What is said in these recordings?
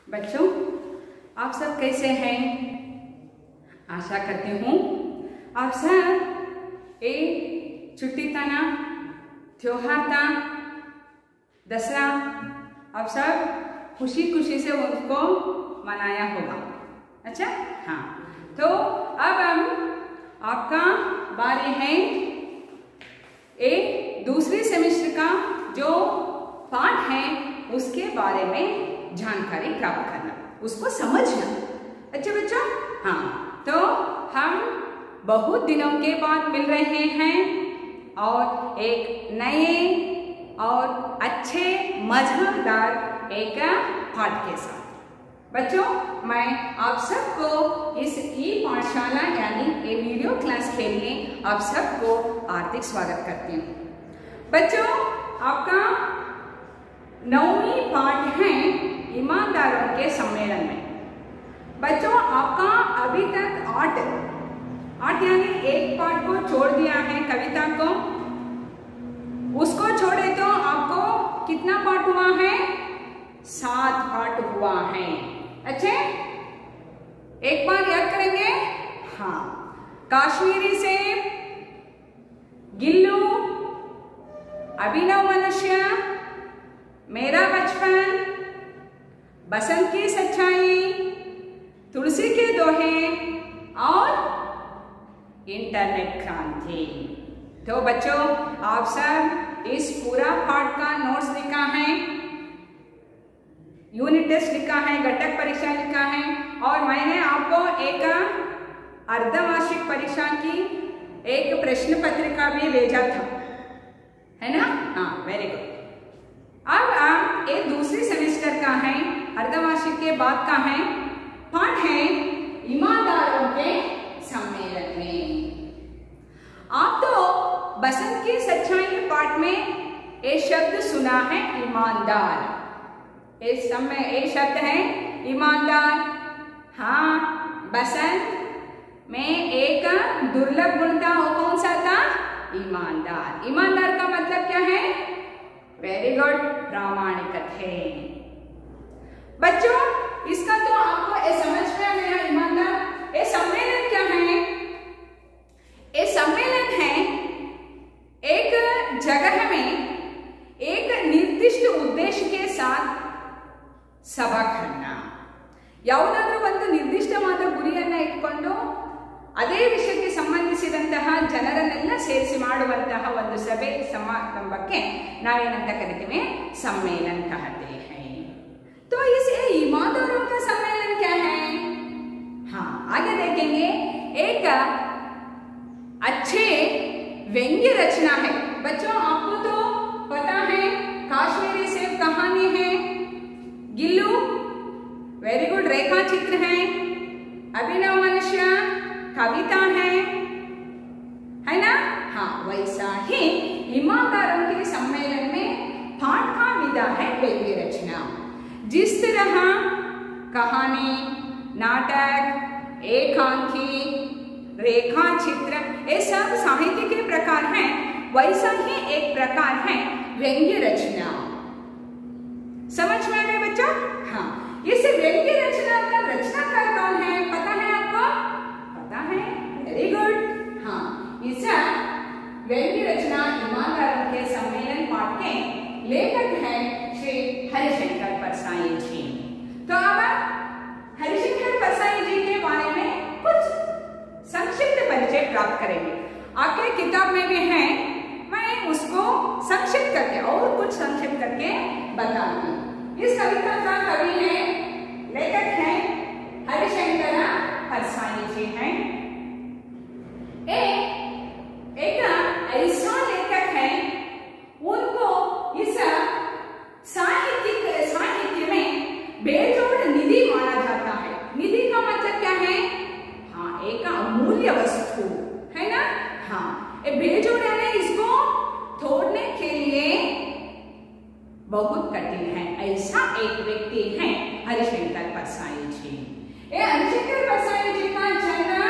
बच्चों, आप सब कैसे हैं? आशा करती हूँ आप सब एक छुट्टी था ना, त्योहार था दसरा, आप सब खुशी खुशी से उसको मनाया होगा। अच्छा, हाँ, तो अब हम आपका बारी है एक दूसरे सेमेस्टर का जो पाठ है उसके बारे में जानकारी प्राप्त करना, उसको समझना। अच्छा बच्चों, हाँ, तो हम बहुत दिनों के बाद मिल रहे हैं और एक नए और अच्छे मजेदार एक पाठ के साथ। बच्चों, मैं आप सबको इस ई पाठशाला यानी ए वीडियो क्लास के लिए आप सबको हार्दिक स्वागत करती हूँ। बच्चों, आपका 9वीं पाठ है ईमानदारों के सम्मेलन में। बच्चों, आपका अभी तक 8 यानी एक पाठ को छोड़ दिया है, कविता को, उसको छोड़े तो आपको कितना पाठ हुआ है? 7 पाठ हुआ है। अच्छे, एक बार याद करेंगे। हाँ, कश्मीरी सेब, गिल्लू, अभिनव मनुष्य, मेरा बचपन, बसंत की सच्चाई, तुलसी के दोहे और इंटरनेट क्रांति। तो बच्चों, आप सब इस पूरा पाठ का नोट्स लिखा है, यूनिट टेस्ट लिखा है, घटक परीक्षा लिखा है, और मैंने आपको एक अर्धवार्षिक परीक्षा की एक प्रश्न पत्रिका भी भेजा था, है ना? हाँ, वेरी गुड। अब आप एक दूसरे सेमेस्टर का है, अर्धवार्षिक के बाद का है, पाठ है ईमानदारों के सम्मेलन में। आप तो बसंत की सच्चाई पाठ में एक शब्द सुना है, ईमानदार। इस समय एक शब्द है ईमानदार। हाँ, बसंत में एक दुर्लभ गुण था, वो कौन सा था? ईमानदार। ईमानदार का मतलब क्या है? वेरी गुड, प्रामाणिक थे। बच्चों, इसका तो आपको ये समझ में आ गया ईमानदार। ये सम्मेलन क्या है? ये सम्मेलन है एक जगह में एक निर्दिष्ट उद्देश्य के साथ ಸಭಾ ಖಂಡ, ಯಾವುದಾದ್ರೂ ಒಂದು ನಿರ್ದಿಷ್ಟವಾದ ಗುರಿಯನ್ನು ಇಟ್ಕೊಂಡು ಅದೇ ವಿಷಯಕ್ಕೆ ಸಂಬಂಧಿಸಿದಂತಹ ಜನರನ್ನೆಲ್ಲ ಸೇರಿಸಿ ಮಾಡುವಂತಹ ಒಂದು ಸಭೆ ಸಮಾರಂಭಕ್ಕೆ ನಾವೇನಂತ ಕರಿತೀವಿ? सम्मेलन कहते हैं। तो इस ईमानदारों का सम्मेलन क्या है? हाँ, आगे देखेंगे। एक अच्छे व्यंग्य रचना है। बच्चों, आपको तो पता है कश्मीरी सेब कहानी है, गिल्लू वेरी गुड रेखा चित्र है, अभिनव मनुष्य कविता है ना? हाँ, वैसा ही ईमानदारों के सम्मेलन में पाठ का विधा है व्यंग्य रचना। जिस तरह कहानी, नाटक, एकांकी, रेखा चित्र ये सब साहित्य के प्रकार हैं, वैसा ही एक प्रकार है व्यंग्य रचना। समझ में आ गया बच्चों? हाँ, इस व्यंग्य रचना का रचनाकार कौन है? पता है आपको? पता है, वेरी गुड। हाँ, इस व्यंग्य रचना ईमानदारों के सम्मेलन पाठ के लेखक है श्री हरिशंकर परसाई जी। तो अब हरिशंकर परसाई जी के बारे में कुछ संक्षिप्त परिचय प्राप्त करेंगे। आपके किताब में भी है, मैं उसको संक्षिप्त करके और कुछ संक्षिप्त करके बताऊंगी। इस कविता का कवि है, लेखक है हरिशंकर परसाई जी हैं। एक ऐसा लेखक है, उनको इस साहित्य में बेजोड़ निधि माना जाता है। निधि का मतलब क्या है? हाँ, एक अमूल्य वस्तु है ना? हाँ, बेजोड़ यानी इसको तोड़ने के लिए बहुत कठिन है, ऐसा एक व्यक्ति है हरिशंकर परसाई जी। ये हरिशंकर परसाई जी का जन्म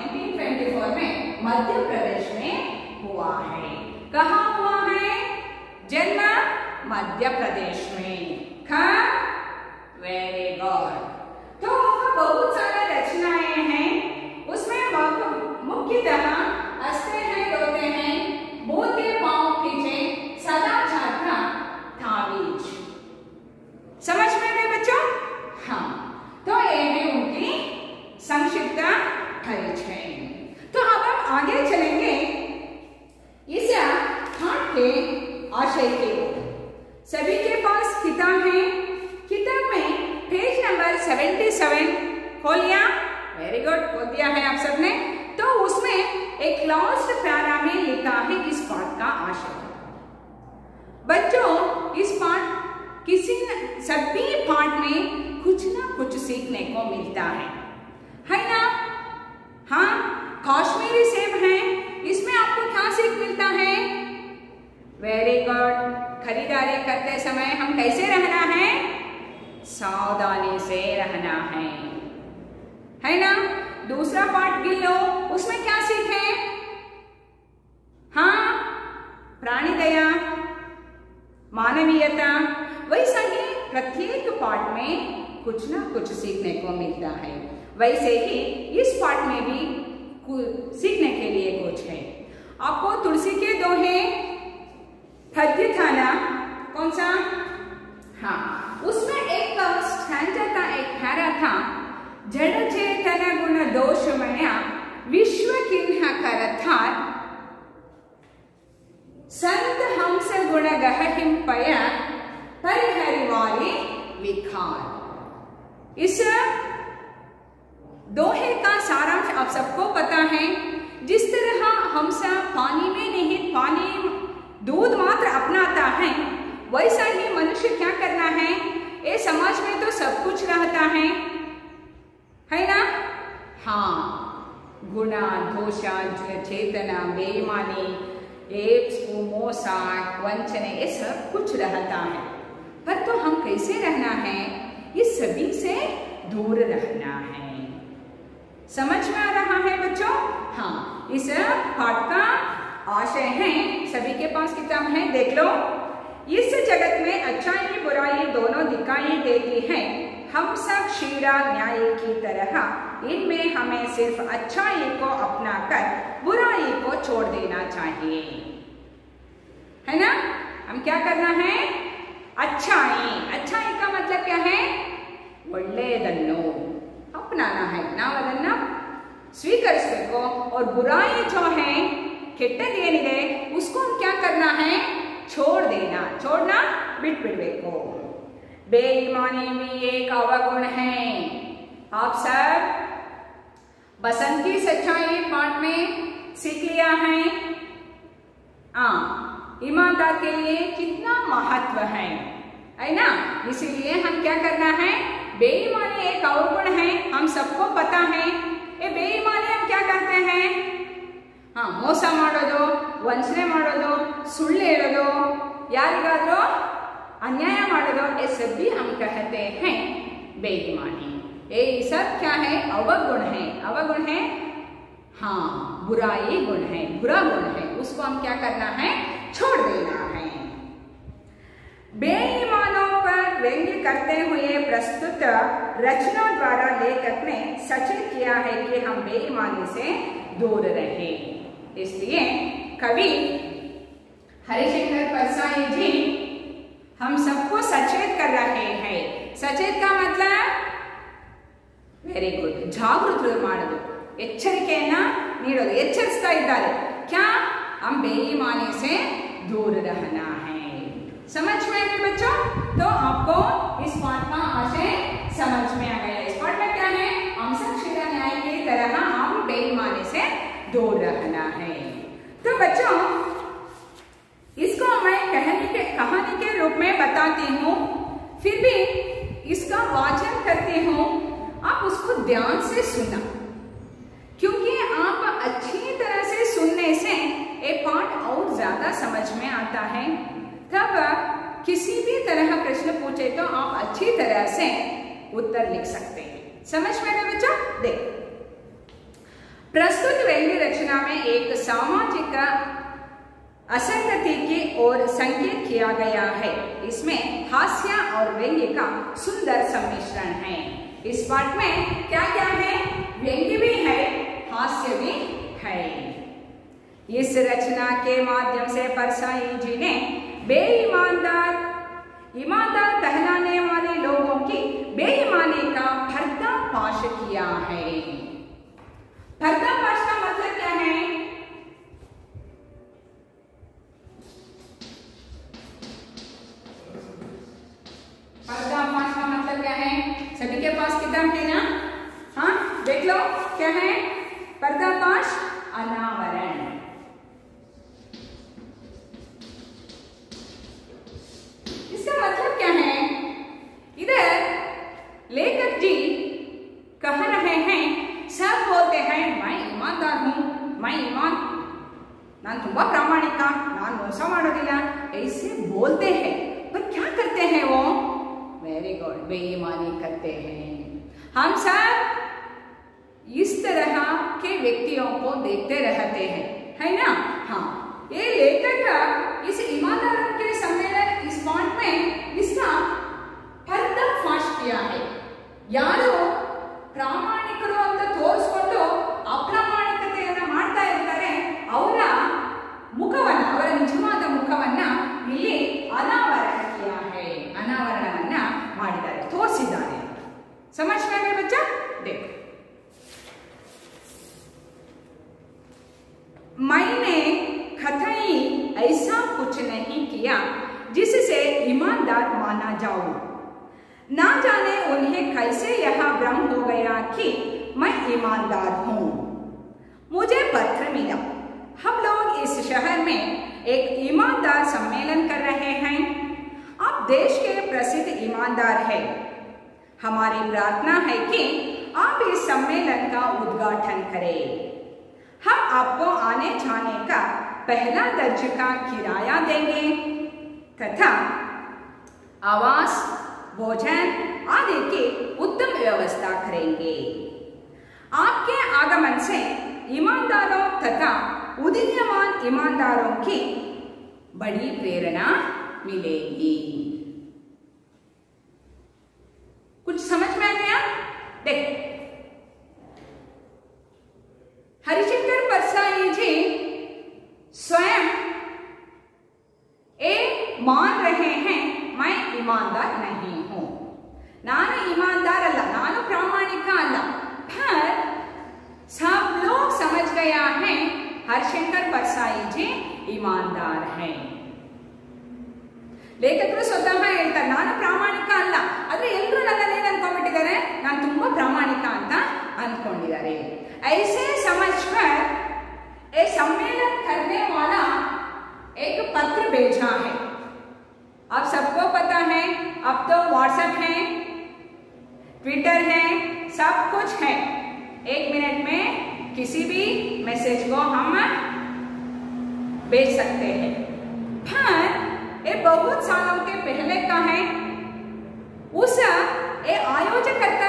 1924 में मध्य प्रदेश में हुआ है। कहाँ हुआ है जन्म? मध्य प्रदेश में। कहाँ? Very good. तो बहुत सारे रचनाएं हैं, उसमें मुख्यतः हंसते हैं, रोते हैं, बोलते पाँव खींचे, सदाचार का ताबीज। समझ में गए बच्चों? हाँ, तो ये है उनकी संक्षिप्त परिचय। तो अब हम आगे चलेंगे इस पाठ के आशय की ओर। सभी के पास किताब है, किताब में पेज नंबर 77 खोलिया? वेरी गुड, खोल दिया है आप सबने। तो उसमें एक लास्ट पैरा में लिखा है इस पाठ का आशय। बच्चों, इस पाठ सभी पाठ में कुछ ना कुछ सीखने को मिलता है ना? हाँ, कश्मीरी सेब है, इसमें आपको क्या सीख मिलता है? Very good. खरीदारी करते समय हम कैसे रहना है? सावधानी से रहना है ना? दूसरा पाठ गिन लो, उसमें क्या सीखे? हाँ, प्राणी दया, मानवीयता। वैसा ही प्रत्येक पाठ में कुछ ना कुछ सीखने को मिलता है। वैसे ही इस पाठ में भी सीखने के लिए कुछ है। आपको तुलसी के दोहे पद्य था ना, कौन सा? हाँ, उसमें एक स्टैंजा का एक पैरा था, जड़ चेतन गुण दोषमय विश्व किन्ह करथार संत हंस गुण गहिंपय परिहरिवारी विखार। इस दोहे का सारांश आप सबको पता है। जिस तरह हंसा पानी में निहित पानी दूध मात्र अपनाता है, वैसा ही मनुष्य क्या करना है? ये समाज में तो सब कुछ रहता है ना? हाँ, गुणा, दोषा, चेतना, बेईमानी, मोसा, वंचने, ये सब कुछ रहता है। पर तो हम कैसे रहना है? इस सभी से दूर रहना है। समझ में आ रहा है बच्चों? हाँ, इस पाठ का आशय है, सभी के पास किताब है, देख लो। इस जगत में अच्छाई बुराई दोनों दिखाई देती है। हम सब क्षीरा न्याय की तरह, इनमें हमें सिर्फ अच्छाई को अपनाकर बुराई को छोड़ देना चाहिए, है ना? हम क्या करना है? अच्छाई का मतलब क्या है? ಒಳ್ಳೆಯದನ್ನು अपनाना है, ನಾವದನ್ನ ಸ್ವೀಕರಿಸಬೇಕು। और बुराई जो है, ಕೆಟ್ಟದ್ದು ಏನಿದೆ, उसको हम क्या करना है? छोड़ देना, छोड़ना बिट बिड़बेको। बेईमानी भी एक अवगुण है। आप सब बसंती सच्चाई पाठ में सीख लिया है। ईमानदार के लिए कितना महत्व है ना? इसीलिए हम क्या करना है? बेईमानी एक अवगुण है, हम सबको पता है। ये बेईमानी हम क्या करते हैं? हाँ, ಮೋಸ ಮಾಡೋದು, ವಂಚನೆ ಮಾಡೋದು, ಸುಳ್ಳು ಹೇಳೋದು, ಯಾರಿಗಾದ್ರೂ अन्याय ಮಾಡೋದು, ये सब भी हम कहते हैं बेईमानी। ये सब क्या है? अवगुण है। अवगुण है, हाँ, बुराई गुण है, बुरा गुण है, उसको हम क्या करना है? छोड़ देना है। बेईमानों पर व्यंग्य करते हुए प्रस्तुत रचना द्वारा लेखक ने सचेत किया है कि हम बेईमानी से दूर रहे। इसलिए कवि हरिशंकर परसाई जी हम सबको सचेत कर रहे हैं। सचेत का मतलब ವೆರಿ ಗುಡ್, ಜಾಗೃತಿ ಮಾಡೋದು, ಎಚ್ಚರಿಕೆಯನ್ನ ನೀಡೋದು, ಎಚ್ಚರಿಸ್ತಾ ಇದ್ದಾರೆ। क्या? हम बेईमानी से दूर रहना है। समझ में आ गए बच्चों? तो आपको इस पाठ का आशय समझ में आ गया। इस पाठ में क्या है? हम सब क्षीरा न्याय की तरह हम बेईमानी से दूर रहना है। तो बच्चों, इसको मैं कहानी के रूप में बताती हूँ, फिर भी इसका वाचन करती हूँ, आप उसको ध्यान से सुनना, क्योंकि आप अच्छी तरह से सुनने से ये पाठ और ज्यादा समझ में आता है। तब किसी भी तरह प्रश्न पूछे तो आप अच्छी तरह से उत्तर लिख सकते हैं। समझ में आया बच्चों? देख, प्रस्तुत व्यंग्य रचना में एक सामाजिक असंगति की ओर संकेत किया गया है। इसमें हास्य और व्यंग्य का सुंदर सम्मिश्रण है। इस पाठ में क्या क्या है? व्यंग्य भी है, हास्य भी है। इस रचना के माध्यम से परसाई जी ने ईमानदार कहलाने वाले लोगों की बेईमानी का पर्दाफाश किया है। पर्दाफाश का मतलब क्या है? पर्दाफाश का मतलब क्या है? सभी के पास किताब है ना? हाँ, देख लो क्या है पर्दाफाश? अनावरण। इसका मतलब क्या है? इधर लेखक जी कह रहे हैं, सब बोलते हैं मैं ईमानदार हूं, नान ತುಂಬಾ ಪ್ರಾಮಾಣಿಕ, ನಾನು ಮೋಸ ಮಾಡೋದಿಲ್ಲ, ऐसे बोलते हैं, पर क्या करते हैं वो? वेरी गुड, बेईमानी करते हैं। हम सब इस तरह के व्यक्तियों को देखते रहते हैं, है ना? हाँ, ये लेखक इस ईमानदारों के सम्मेलन इस पाठ में इसका पर्दाफाश किया है। ಯಾರು ಪ್ರಾಮಾಣಿಕರು ಅಂತ ತೋರಿಸಿಕೊಂಡು ಅಪ್ರಾಮಾಣಿಕತೆಯನ್ನ ಮಾಡ್ತಾ ಇರ್ತಾರೆ, ಅವರ ಮುಖವನ್ನ, ಅವರ ನಿಜವಾದ ಮುಖವನ್ನ ಇಲ್ಲಿ ಅನಾವರಣವನ್ನ ಮಾಡಿದ್ದಾರೆ, ತೋರಿಸಿದ್ದಾರೆ। समझ में आया बच्चा? देखो, मैंने कतई ऐसा कुछ नहीं किया जिससे ईमानदार माना जाऊं। ना जाने उन्हें कैसे यह भ्रम हो गया कि मैं ईमानदार हूं। मुझे पत्र मिला, हम लोग इस शहर में एक ईमानदार सम्मेलन कर रहे हैं। आप देश के प्रसिद्ध ईमानदार हैं। हमारी प्रार्थना है कि आप इस सम्मेलन का उद्घाटन करें। हम आपको आने जाने का पहला दर्जे का किराया देंगे तथा आवास, भोजन आदि की उत्तम व्यवस्था करेंगे। आपके आगमन से ईमानदारों तथा उदीयमान ईमानदारों की बड़ी प्रेरणा मिलेगी। कुछ समझ में आ गया? देख, हरिशंकर परसाई जी स्वयं मान रहे हैं मैं ईमानदार नहीं हूं, नानु ईमानदार अल्ल, नानु प्रामाणिक अल्ल, पर सब लोग समझ गया है हरिशंकर परसाई जी ईमानदार हैं। ಲೇಖಕರು ಸ್ವತಃ ಹೇಳ್ತಾರೆ ನಾನು ಪ್ರಾಮಾಣಿಕ ಅಲ್ಲ, ಆದ್ರೆ ಎಲ್ಲರೂ ನನ್ನನ್ನೇನು ಅನ್ಕೊಂಡ್ಬಿಟ್ಟಿದ್ದಾರೆ, ನಾನು ತುಂಬಾ ಪ್ರಾಮಾಣಿಕ ಅಂತ ಅನ್ಕೊಂಡಿದ್ದಾರೆ। ऐसे समझकर एक सम्मेलन करने वाला एक पत्र भेजा है। अब सबको पता है, अब तो व्हाट्सएप है, ट्विटर है, सब कुछ है। 1 मिनट में किसी भी मैसेज को हम भेज सकते हैं। पर ये बहुत सालों के पहले का है। उस ये आयोजक रहता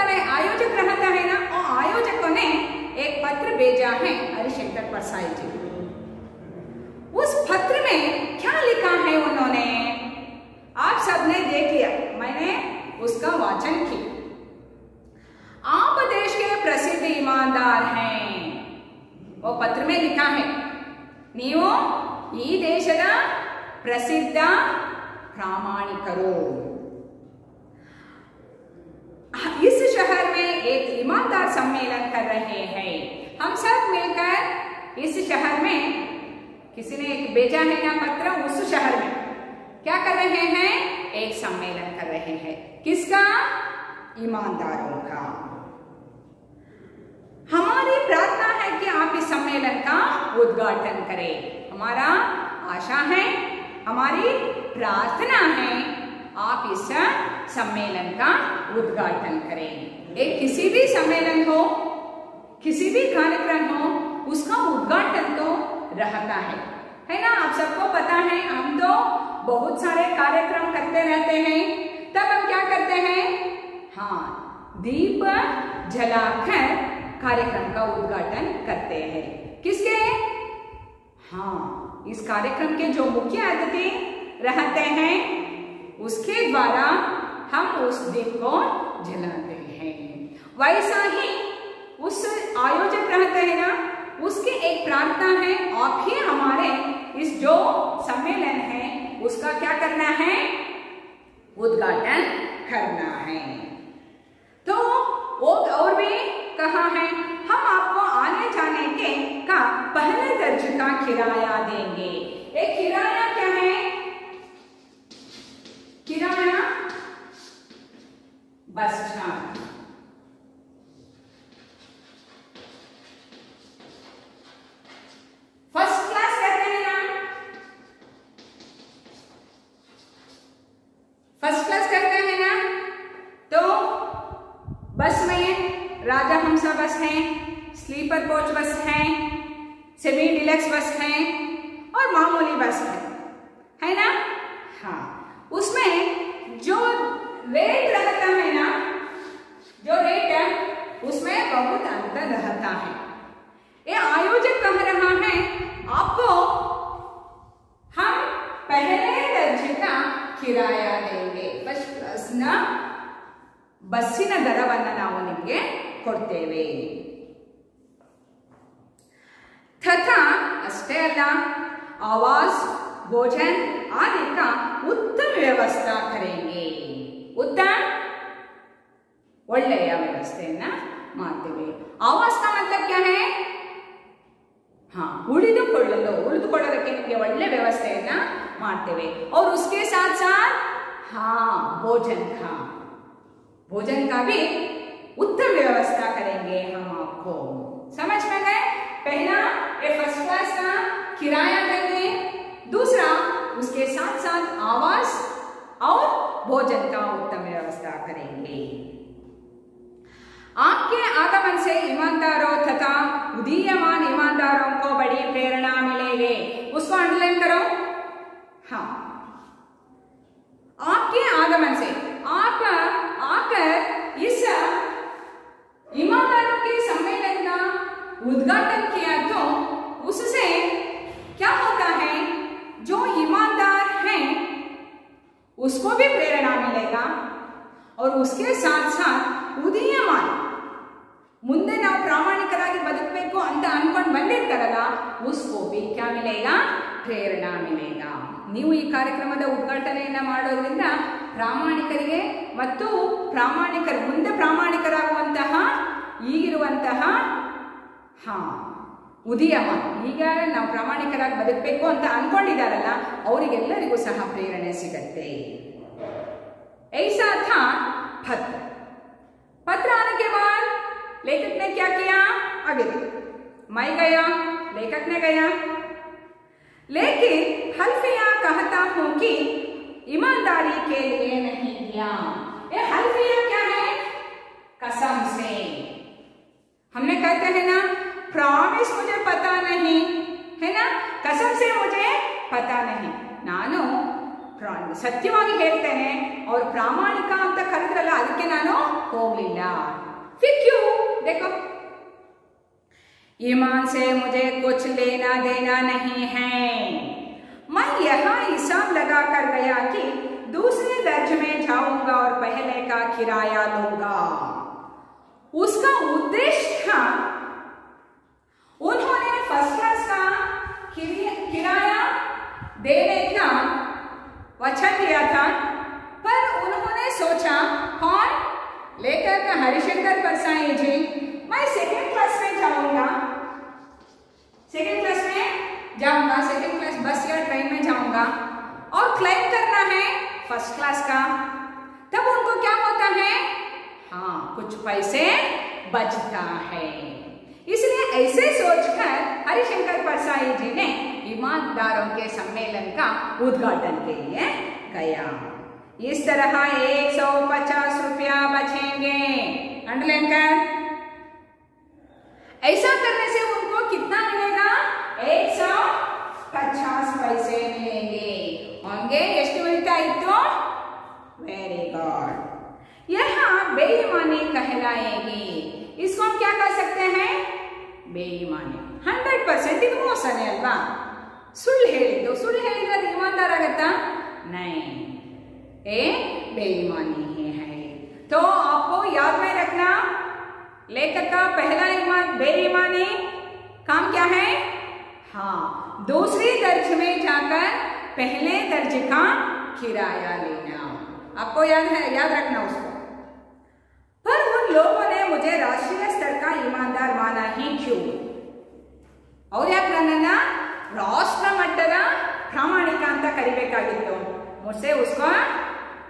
है ना, और आयोजकों ने एक पत्र भेजा है हरिशंकर परसाई जी। उस पत्र में क्या लिखा है उन्होंने, आप सबने देख लिया, मैंने उसका वाचन किया। आप देश के प्रसिद्ध ईमानदार हैं, वो पत्र में लिखा है, ನೀವು ಈ ದೇಶದ प्रसिद्ध प्रामाणिकರು। इस शहर में एक ईमानदार सम्मेलन कर रहे हैं। हम सब मिलकर इस शहर में, किसी ने एक भेजा है ना पत्र, उस शहर में क्या कर रहे हैं? एक सम्मेलन कर रहे हैं। किसका? ईमानदारों का। हमारी प्रार्थना है कि आप इस सम्मेलन का उद्घाटन करें। हमारा आशा है, हमारी प्रार्थना है, आप इस सम्मेलन का उद्घाटन करें। एक किसी भी सम्मेलन हो, किसी भी कार्यक्रम हो, उसका उद्घाटन तो रहता है ना? आप सबको पता है, हम तो बहुत सारे कार्यक्रम करते रहते हैं। तब हम क्या करते हैं? हाँ, दीप जलाकर कार्यक्रम का उद्घाटन करते हैं। किसके? हाँ, इस कार्यक्रम के जो मुख्य अतिथि रहते हैं उसके द्वारा हम उस दीप को जलाते हैं। वैसा ही उस आयोजक रहते हैं ना, उसकी एक प्रार्थना है, आप ही हमारे इस जो सम्मेलन है उसका क्या करना है, उद्घाटन करना है। तो वो और भी कहा है, हम आपको आने जाने के का पहले दर्जे का किराया देंगे। एक किराया क्या है, किराया बस चार्ज, फर्स्ट क्लास कहते हैं ना, फर्स्ट क्लास कहते हैं ना, तो बस में राजहंसा बस है, स्लीपर कोच बस है, सेमी डिलक्स बस है और मामूली बस है ना। हाँ, उसमें जो रेट रहता है ना, जो रेट है उसमें बहुत अंतर रहता है। ये आयोजक कह रहा है आपको हम पहले दर्जे का किराया देंगे, ಬಸ್ಸಿನ ದರವನ್ನು ನಾವು ನಿಮಗೆ ಕೊಡ್ತೇವೆ। तथा ಅಷ್ಟೇ ಅಲ್ಲ, आवास भोजन आदि का उत्तम व्यवस्था करेंगे। उत्तम ಒಳ್ಳೆಯ ವ್ಯವಸ್ಥೆಯನ್ನ ಮಾಡ್ತೇವೆ। आवास का मतलब क्या है, हाँ, ಉಳಿದುಕೊಳ್ಳೋದಕ್ಕೆ ನಿಮಗೆ ಒಳ್ಳೆ ವ್ಯವಸ್ಥೆಯನ್ನ ಮಾಡ್ತೇವೆ। और उसके साथ साथ हाँ, भोजन का भी उत्तम व्यवस्था करेंगे हम आपको। समझ में गए? पहला ये फर्स्ट क्लास का किराया देंगे, दूसरा उसके साथ साथ आवास और भोजन का उत्तम व्यवस्था करेंगे। आपके आगमन से ईमानदारों तथा उदीयमान ईमानदारों को बड़ी प्रेरणा मिलेगी। उसको अंडरलाइन करो। हाँ, आपके आगमन से, आप आकर इस ईमानदारों के सम्मेलन का उद्घाटन किया तो उससे क्या होता है, जो ईमानदार हैं उसको भी प्रेरणा मिलेगा और उसके साथ साथ उदीयमान ಮುಂದೆ ನಾವು ಪ್ರಾಮಾಣಿಕರಾಗಿ ಬದುಕಬೇಕು ಅಂತ ಅನ್ಕೊಂಡು ಬಂದಿರ್ತಾರಲ್ಲ, उसको भी क्या मिलेगा, प्रेरणा मिलेगा। ನೀವು ಈ ಕಾರ್ಯಕ್ರಮದ ಉದ್ಘಾಟನೆಯನ್ನ ಮಾಡೋದ್ರಿಂದ ಪ್ರಾಮಾಣಿಕರಿಗೆ ಮತ್ತು ಪ್ರಾಮಾಣಿಕರು ಮುಂದೆ ಪ್ರಾಮಾಣಿಕರಾಗುವಂತಹ ಈಗಿರುವಂತಹ ಉದೀಯಮಾನ, ಈಗ ನಾವು ಪ್ರಾಮಾಣಿಕರಾಗಿ ಬದುಕಬೇಕು ಅಂತ ಅನ್ಕೊಂಡಿದಾರಲ್ಲ ಅವರಿಗೆಲ್ಲರಿಗೂ ಸಹ ಪ್ರೇರಣೆ ಸಿಗತ್ತೆ। ऐसा था पत्र आने के बाद लेखक ने क्या किया, आगे मैं गया, लेखक ने गया, लेकिन हल्फिया कहता हूं कि ईमानदारी के लिए नहीं दिया। ये हल्फिया क्या है, कसम से। हमने कहते हैं ना, प्रॉमिस मुझे पता नहीं है ना, कसम से मुझे पता नहीं, ನಾನು ಸತ್ಯವಾಗಿ ಹೇಳ್ತೇನೆ और ಪ್ರಾಮಾಣಿಕ ಅಂತ ಕರೆದ್ರಲ್ಲ ಅದಕ್ಕೆ ನಾನು ಹೋಗಲಿಲ್ಲ। फिर क्यों, देखो, ईमान से मुझे कुछ लेना देना नहीं है, मैं यहाँ हिसाब लगा कर गया कि दूसरे दर्जे में जाऊंगा और पहले का किराया लूंगा। उसका उद्देश्य था, उन्होंने फर्स्ट क्लास का किराया देने का वचन दिया था, पर उन्होंने सोचा, कौन, लेखक हरिशंकर परसाई जी, मैं सेकेंड क्लास में जाऊंगा, सेकेंड क्लास में जाऊंगा, सेकेंड क्लास बस या ट्रेन में जाऊंगा और क्लाइम करना है फर्स्ट क्लास का। तब उनको क्या होता है, हाँ, कुछ पैसे बचता है। इसलिए ऐसे सोचकर हरिशंकर परसाई जी ने ईमानदारों के सम्मेलन का उद्घाटन के लिए गया। इस तरह 150 रुपया बचेंगे, अंडरलाइन कर। ऐसा करने से उनको कितना मिलेगा, 150 पैसे मिलेंगे होंगे। ಎಷ್ಟು मिलता इतो, वेरी गुड। यहाँ बेईमानी कहलाएगी, इसको हम क्या कर सकते हैं, बेईमानी। 100% ಇದು ಮೋಸನೇ ಅಲ್ವಾ, ಸುಳ್ಳು ಹೇಳಿದ್ದು. ಸುಳ್ಳು ಹೇಳಿದ್ರೆ ಅದು ईमानदार ಆಗತ್ತಾ? नहीं, ये बेईमानी ही है। तो आपको याद में रखना, लेखक का पहला बेईमानी काम क्या है? हाँ, दूसरी दर्ज में जाकर पहले दर्ज का किराया लेना। आपको याद रखना उसको। पर उन लोगों ने मुझे राष्ट्रीय स्तर का ईमानदार माना ही क्यों? और ಯಾಕೆ ನನ್ನನ್ನ ರಾಷ್ಟ್ರ ಮಟ್ಟದ ಪ್ರಾಮಾಣಿಕ ಅಂತ ಕರಿಬೇಕಾಗಿತ್ತು? ಮುಸೆ ಉಸ್ಕೋ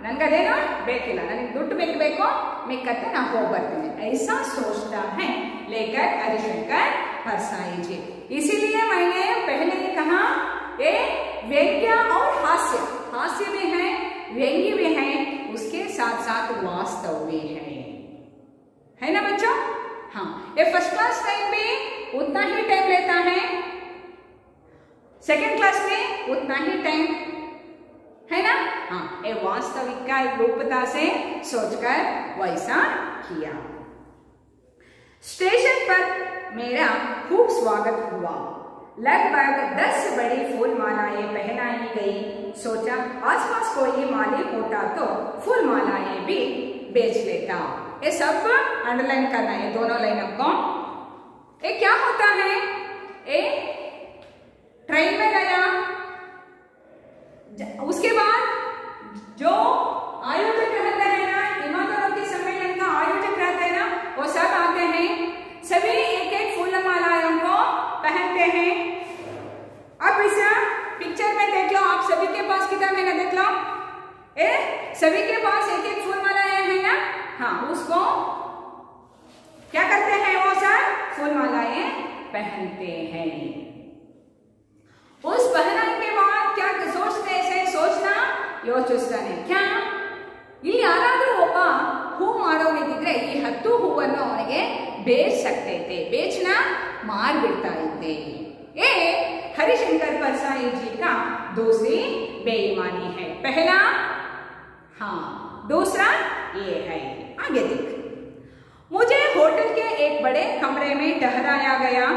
ನನಗದೇನೋ ಬೇಕಿಲ್ಲ, ನನಗೆ ದುಡ್ಡು ಬೇಕು, ಮಿಕ್ಕತ್ತೆ ನಾನು ಹೋಗಿ ಬರ್ತೀನಿ। ऐसा सोचता है लेखक हरिशंकर परसाई जी। इसीलिए मैंने पहले ही कहा, ये व्यंग्य और हास्य भी है, व्यंग्य भी है, उसके साथ साथ वास्तव भी है ना बच्चों? हाँ, ये फर्स्ट क्लास टाइम में उतना ही टाइम लेता है, सेकंड क्लास में उतना ही टाइम है ना? हाँ, ये वास्तविक का रूपता से सोचकर वैसा किया। स्टेशन पर मेरा खूब स्वागत हुआ। लगभग 10 बड़ी फूल मालाएं पहनाई गई। सोचा आसपास कोई माली होता तो फूल मालाएं भी बेच लेता। ये सब अंडरलाइन करना है, दोनों लाइन को। ये क्या होता है? ये ट्रेन में गया, उसके बाद जो आयोजक रहते हैं ना, ईमानदारों के सम्मेलन का आयोजक रहते हैं ना, वो सब आते हैं, सभी एक एक फूल मालाओं को पहनते हैं। अब इस पिक्चर में देख लो, आप सभी के पास किताब है ना, देख लो, सभी के पास एक एक फूल मालाएं है ना। हाँ, उसको क्या करते हैं? वो सब फूल मालाएं पहनते हैं। उस पहनाई के बाद क्या सोचते हैं? सोचना ಯೋಚಿಸ್ತಾನೆ ಕ್ಯಾ ಇಲ್ಲಿ ಯಾರಾದರೂ ಒಬ್ಬ ಹೂ ಮಾರೋನಿದ್ರೆ ಈ 10 ಹೂವನ್ನು ಅವನಿಗೆ बेच सकते थे, बेचना मार बिड़ता थे। ये हरिशंकर परसाई जी का दूसरी बेईमानी है। पहला हाँ, दूसरा ये है, आगे देख। मुझे होटल के एक बड़े कमरे में ठहराया गया।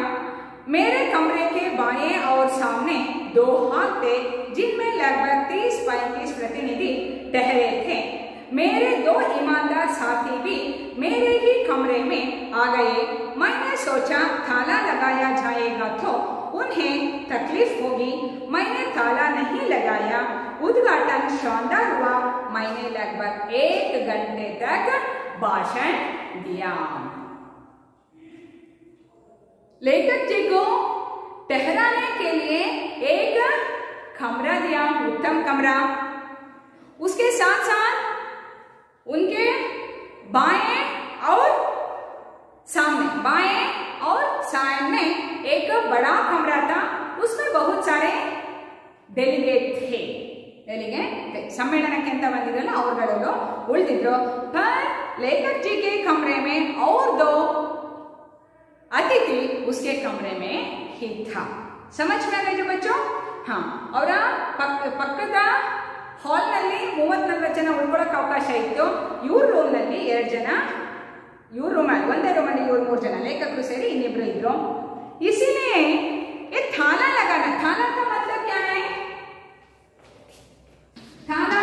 मेरे कमरे के बाएं और सामने 2 हाथ थे, जिनमें लगभग 30-35 प्रतिनिधि ठहरे थे। मेरे 2 ईमानदार साथी भी मेरे ही कमरे में आ गए। मैंने सोचा ताला लगाया जाएगा तो उन्हें तकलीफ होगी। मैंने ताला नहीं लगाया। उद्घाटन शानदार हुआ। मैंने लगभग 1 घंटे तक भाषण दिया। लेखक जी को ठहराने के लिए एक कमरा दिया, उत्तम कमरा। उसके साथ साथ उनके बाएं और सामने एक बड़ा कमरा था। उसमें बहुत सारे डेलीगेट थे। सम्मेलनಕ್ಕೆ ಅಂತ ಬಂದಿದ್ರಲ್ಲ ಅವರುಗಳು ಉಳಿದಿದ್ರು। पर लेखक जी के कमरे में और 2 अतिथि उसके कमरे में ही था। समझ में आ गए जो बच्चों? हाँ, ಅವರ ಪಕ್ಕದ ಹಾಲ್ ನಲ್ಲಿ 34 ಜನ ಉಳ್ಕೊಳ್ಳೋಕೆ ಅವಕಾಶ ಇತ್ತು। ಇವ್ರ ರೂಮ್ ನಲ್ಲಿ 2 ಜನ, ಇವ್ರ ರೂಮ್ ಅಲ್ಲಿ ಒಂದೇ ರೂಮ್ ಅಲ್ಲಿ ಇವ್ರು 3 ಜನ लेखकರು ಸೇರಿ ಇನ್ನಿಬ್ರು ಇದ್ರು। इसीलिए ये थाला लगाना, थाला का मतलब क्या है? थाला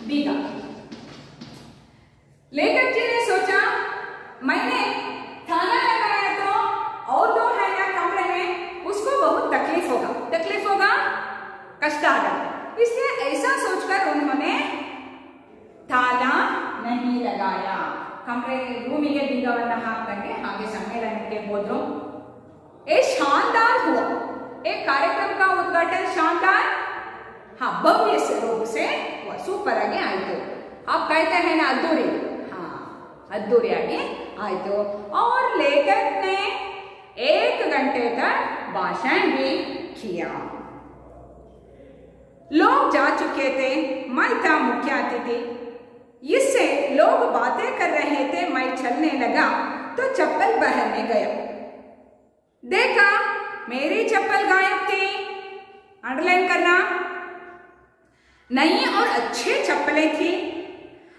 बीघा। लेखक जी ने सोचा मैंने थाला लगाया तो और 2 है ना कमरे में, उसको बहुत तकलीफ होगा, कष्ट आएगा। इसलिए ऐसा सोचकर उन्होंने ताला नहीं लगाया। कमरे रूमिಗೆ ಬೀಗವನ್ನು ಹಾಕಂಗೆ ಹಾಗೆ सम्मेलनಕ್ಕೆ ಹೋದ್ರು। ये शानदार हुआ। एक कार्यक्रम का उद्घाटन शानदार, हाँ, भव्य रूप से हुआ, सुपर आगे आयतो। आप कहते हैं ना अद्धूरी, हाँ, अद्धूरी आगे आयतो। और लेखक ने 1 घंटे तक भाषण भी किया। लोग जा चुके थे, मैं था मुख्य अतिथि। इससे लोग बातें कर रहे थे। मैं चलने लगा तो चप्पल पहनने गया। देखा मेरी चप्पल गायब थी। अंडरलाइन करना, नई और अच्छी चप्पलें थी।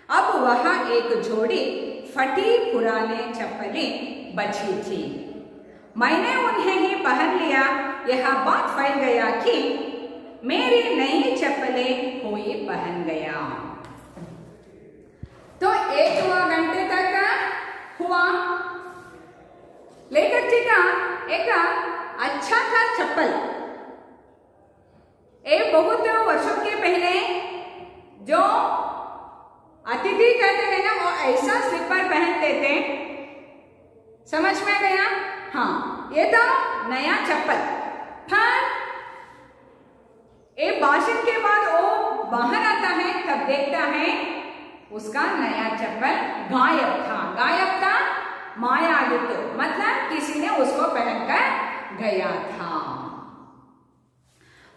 अब वहां एक जोड़ी फटी पुराने चप्पलें बची थी। मैंने उन्हें ही पहन लिया यह बात फैल गया कि मेरी नई चप्पलें कोई पहन गया। तो 1 घंटे तक हुआ। लेखक जी का एक अच्छा था चप्पल। एक बहुत वर्षों के पहले जो अतिथि कहते हैं ना, वो ऐसा स्लीपर पहनते थे। समझ में गया? हाँ, ये तो नया चप्पल था। एक भाषण के बाद वो बाहर आता है, तब देखता है उसका नया चप्पल गायब था। गायब था, माया आदित्य, मतलब किसी ने उसको पहनकर गया था।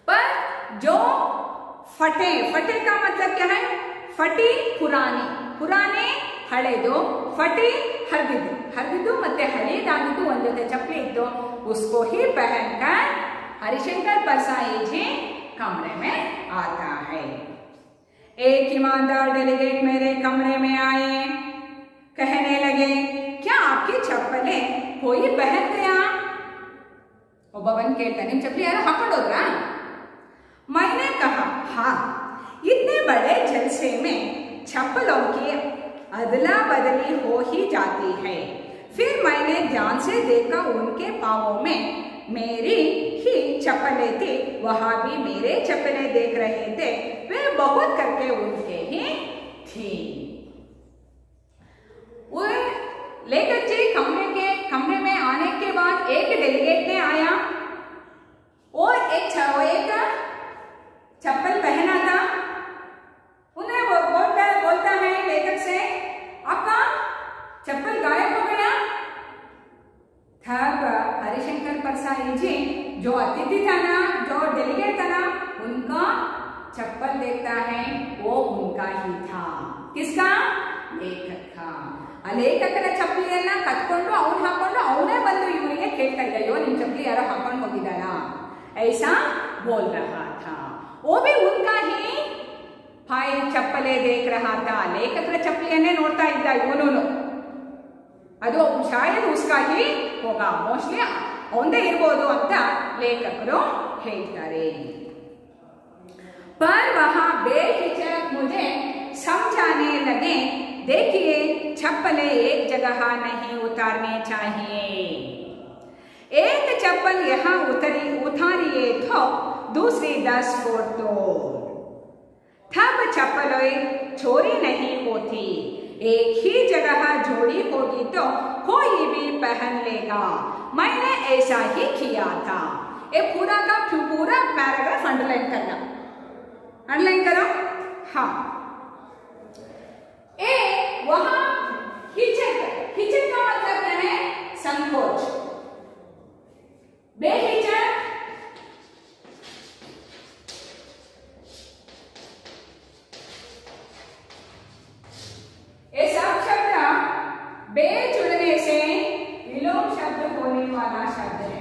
पर जो फटे, फटे का मतलब क्या है? फटी पुरानी, पुराने ಹಳೆದು, फटी हरदिದ್ದು, हरदिದ್ದು ಮತ್ತೆ ಹಳೆದಾಗಿದ್ದು ಒಂದು ಜೊತೆ ಚಪ್ಪಲಿ ಇತ್ತು, उसको ही पहनकर हरिशंकर परसाई जी कमरे में आता है। एक ईमानदार डेलीगेट मेरे कमरे में आए, कहने लगे, क्या आपकी चप्पलें कोई पहन गया? ಒಬ್ಬವನ್ ಕೇಳ್ತಾನೆ, ನಿಮ್ ಚಪ್ಪಲಿ ಯಾರು ಹಾಕೊಂಡೋದ್ರಾ? मैंने कहा, हाँ, इतने बड़े जलसे में चप्पलों की अदला बदली हो ही जाती है। फिर मैंने ध्यान से देखा, उनके पाँवों में मेरी ही चप्पलें थी, वहां भी मेरे चप्पलें देख रहे थे, वे बहुत करके उनके ही थी। वो लेखक जी कमरे में आने के बाद एक डेलीगेट ने आया और एक चप्पल पहना था। उन्हें वो बोलता है लेखक से, आपका चप्पल गायब हो गया। तब हरिशंकर परसाई जी जो अतिथि था ना, जो डेलीगेट था ना, उनका चप्पल देखता है, वो उनका ही था। किसका? लेखक का। आ लेखकನ ಚಪ್ಪಲಿಯನ್ನ ಕಟ್ಕೊಂಡು ಅವನು ಹಾಕೊಂಡು ಅವನೇ ಬಂದು ಇವರಿಗೆ ಕೇಳ್ತಾ ಇದ್ದ, ಅಯ್ಯೋ ನಿಮ್ ಚಪ್ಪಲಿ ಯಾರೋ ಹಾಕೊಂಡು ಹೋಗಿದಾರಾ? ऐसा बोल रहा था। वो भी उनका ही भाई चप्पले देख रहा था। लेखकर चप्पलियन्ನೇ ನೋಡ್ತಾ ಇದ್ದ ಇವನು। ಅದು ಶಾಯದ್ उसका ही होगा, मोस्टली ಅವನದೇ ಇರಬಹುದು ಅಂತ ಲೇಖಕರು ಹೇಳ್ತಾರೆ। पर वहां बेहिचक मुझे समझाने लगे, देखिए चप्पलें एक जगह नहीं उतारनी चाहिए। एक चप्पल यहाँ उतारिए तो दूसरी 10 फुट दूर, तब चप्पलें चोरी नहीं होती। एक ही जगह जोड़ी होगी तो कोई भी पहन लेगा। मैंने ऐसा ही किया था। ये पूरा का पूरा पैराग्राफ अंडरलाइन करना, अंडरलाइन करो। हाँ, ए वहां हिचक, हिचक का मतलब क्या है? संकोच। बेहिचक ये सब शब्द बे जुड़ने से विलोम शब्द होने वाला शब्द है।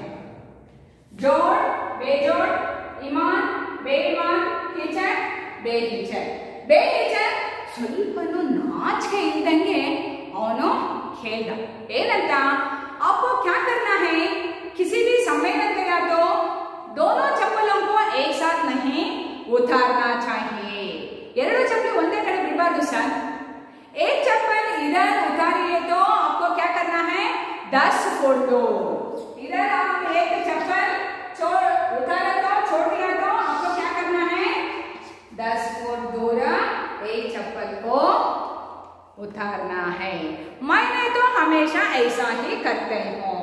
जोड़, बेजोड़, ईमान, बेईमान, हिचक, बेहिचक। बेहिचक ಸ್ವಲ್ಪನೂ ನಾಚಿಕೆ ಇಲ್ದಂಗೆ ಅವನು ಹೇಳ್ದ, ಏನಂತ? आपको क्या करना है? किसी भी सम्मेलन गया तो दोनों चप्पलों को एक साथ नहीं उतारना चाहिए। ಎರಡು ಚಪ್ಪಲಿ ಒಂದೇ ಕಡೆ ಬಿಡಬಾರ್ದು ಸರ್। एक चप्पल इधर उतारिए तो आपको क्या करना है? 10 फुट दो। इधर आप एक चप्पल उतारा तो छोड़ दिया तो आपको क्या करना है? 10 फुट दूर एक चप्पल को उतारना है। मैंने तो हमेशा ऐसा ही करते हूँ,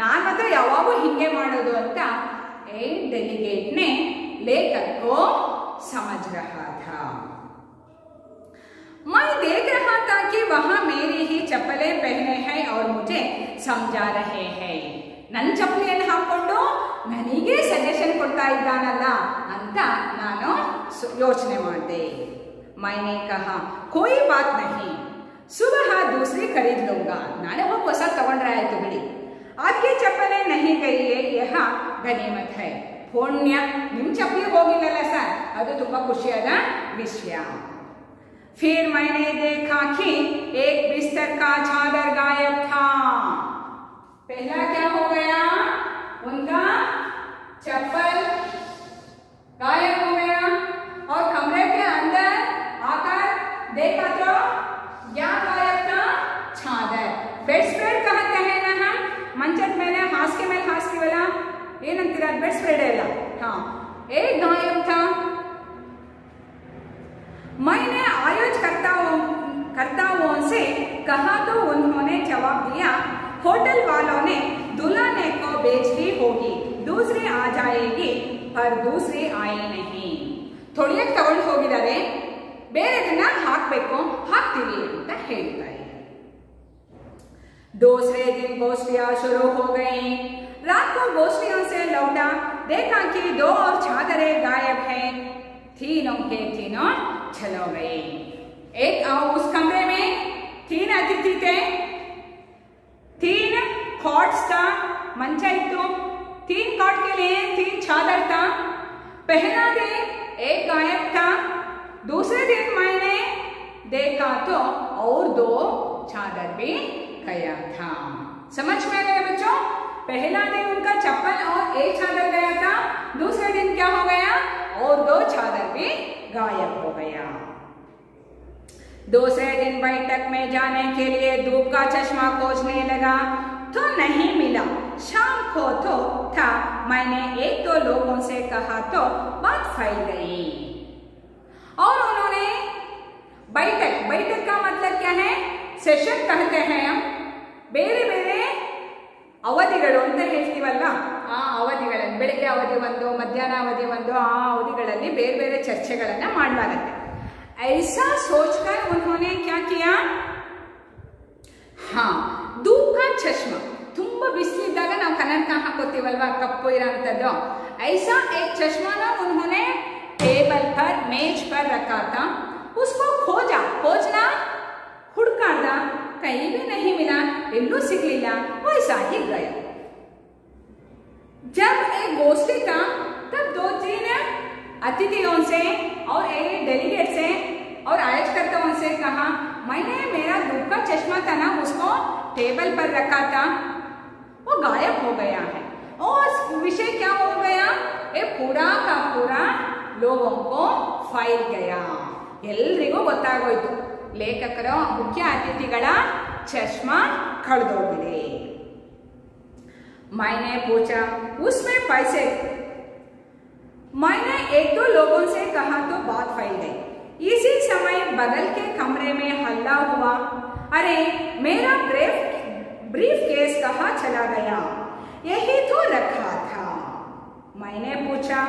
ನಾನು ಮಾತ್ರ ಯಾವಾಗೂ ಹಿಂಗೆ ಮಾಡೋದು ಅಂತ डेलीगेट ने लेखक को समझ रहा था। मैं देख रहा था कि वहां मेरी ही चप्पलें पहने हैं और मुझे समझा रहे हैं। ನನ್ನ ಚಪ್ಪಲಿಯನ್ನು ಹಾಕೊಂಡು ನನಗೆ ಸಜೆಷನ್ ಕೊಡ್ತಾ ಇದ್ದಾನಲ್ಲ ಅಂತ ನಾನು ಯೋಚನೆ ಮಾಡಿದೆ। मैंने कहा, कोई बात नहीं, सुबह दूसरी खरीद लूंगा। ನಾಳೆ ಹೋಗಿ ಹೊಸ ತಗೊಂಡ್ರೆ ಆಯ್ತು ಬಿಡಿ। आपकी चप्पलें नहीं गई है, यह गनीमत है। पुण्य, निम चप्पली ಹೋಗಿಲ್ಲಲ್ಲ ಸರ್, ಅದು ತುಂಬಾ ಖುಷಿಯಾದ ವಿಷಯ। फिर मैंने देखा कि एक बिस्तर का चादर गायब था। पहला क्या हो गया? उनका चप्पल गायब हो गया और कमरे के अंदर आकर देखा तो क्या गायब था? ಚಾದರ್. ಬೆಡ್ ಸ್ಪ್ರೆಡ್ कहते हैं ना हम ಮಂಚದ ಮೇಲೆ ಹಾಸಿಗೆ ಮೇಲೆ ಹಾಸ್ತೀವಲ್ಲ ಏನಂತೀರ? ಬೆಡ್ ಸ್ಪ್ರೆಡ್ ಇಲ್ಲ. हाँ एक गायब था. मैंने आयोजकर्ताओं से कहा तो उन्होंने जवाब दिया होटल वालों ने दुल्हने को बेच दी होगी, दूसरी आ जाएगी पर दूसरी आई नहीं. ಥೊಡಿಯಕ್ಕೆ ತಗೊಂಡು ಹೋಗಿದ್ದಾರೆ, ಬೇರೆದನ್ನ ಹಾಕಬೇಕು, ಹಾಕ್ತೀವಿ ಅಂತ ಹೇಳ್ತಾರೆ. दूसरे दिन गोश्तियां शुरू हो गई. रात को गोश्तियों से लौटा, देखा कि 2 और चादरें गायब हैं. तीनों के तीनों चलो गए. एक उस कमरे में 3 अतिथि थे. 3 कॉट्स था, मंचा इतो. 3 कॉट के लिए 3 चादर था. पहला दिन एक गायब था. दूसरे दिन मैंने देखा तो और 2 चादर भी गया था. समझ में गया बच्चों? पहला दिन उनका चप्पल और 1 चादर गया था. दूसरे दिन क्या हो गया? और 2 चादर भी गायब हो गया. दूसरे दिन बैठक में जाने के लिए धूप का चश्मा खोजने लगा तो नहीं मिला. शाम को तो था, मैंने 1-2 लोगों से कहा तो बात फैल गई और उन्होंने बैठक का मतलब क्या है? ಸೆಷನ್ कहते हैं हम. ಬೇರೆ ಬೇರೆ ಅವಧಿಗಳು ಅಂತ ಹೇಳ್ತೀವಲ್ವಾ, ಆ ಅವಧಿಗಳಲ್ಲಿ ಬೆಳಿಗ್ಗೆ ಅವಧಿ ಒಂದು, ಮಧ್ಯಾಹ್ನ ಅವಧಿ ಒಂದು, ಆ ಅವಧಿಗಳಲ್ಲಿ ಬೇರೆ ಬೇರೆ ಚರ್ಚೆಗಳನ್ನ ಮಾಡಲಾಗುತ್ತೆ. ऐसा सोचकर उन्होंने क्या किया? हाँ, धूप का चश्मा. ತುಂಬಾ ಬಿಸಿಲಿದ್ದಾಗ ನಾವು ಕನ್ನಡಕ ಹಾಕೋತೀವಲ್ವಾ, ಕಪ್ಪು ಇರೋಂಥದ್ದು. ऐसा एक चश्मा ना उन्होंने टेबल पर मेज पर रखा था. उसको खोजना ಹುಡುಕಾಡ್ದ, कहीं भी नहीं मिला, ಎಲ್ಲೂ ಸಿಗಲಿಲ್ಲ. वैसा ही गया. जब एक गोष्ठी था तब 2-3 अतिथियों से और एक डेलीगेट से और आयोजकर्ताओं से कहा, मैंने मेरा धूप का चश्मा था ना, उसको टेबल पर रखा था, वो गायब हो गया है. और विषय क्या हो गया? ये पूरा का पूरा लोगों को फैल गया. ಎಲ್ರಿಗೂ ಗೊತ್ತಾಗೋಯ್ತು, ಲೇಖಕರ ಮುಖ್ಯ ಅತಿಥಿಗಳ ಚಶ್ಮಾ ಕಳೆದೋಗಿದೆ. मैंने पूछा उसमें पैसे? मैंने 1-2 लोगों से कहा तो बात फैल गई. इसी समय बगल के कमरे में हल्ला हुआ, अरे मेरा ब्रीफ केस कहाँ चला गया? यही तो रखा था. मैंने पूछा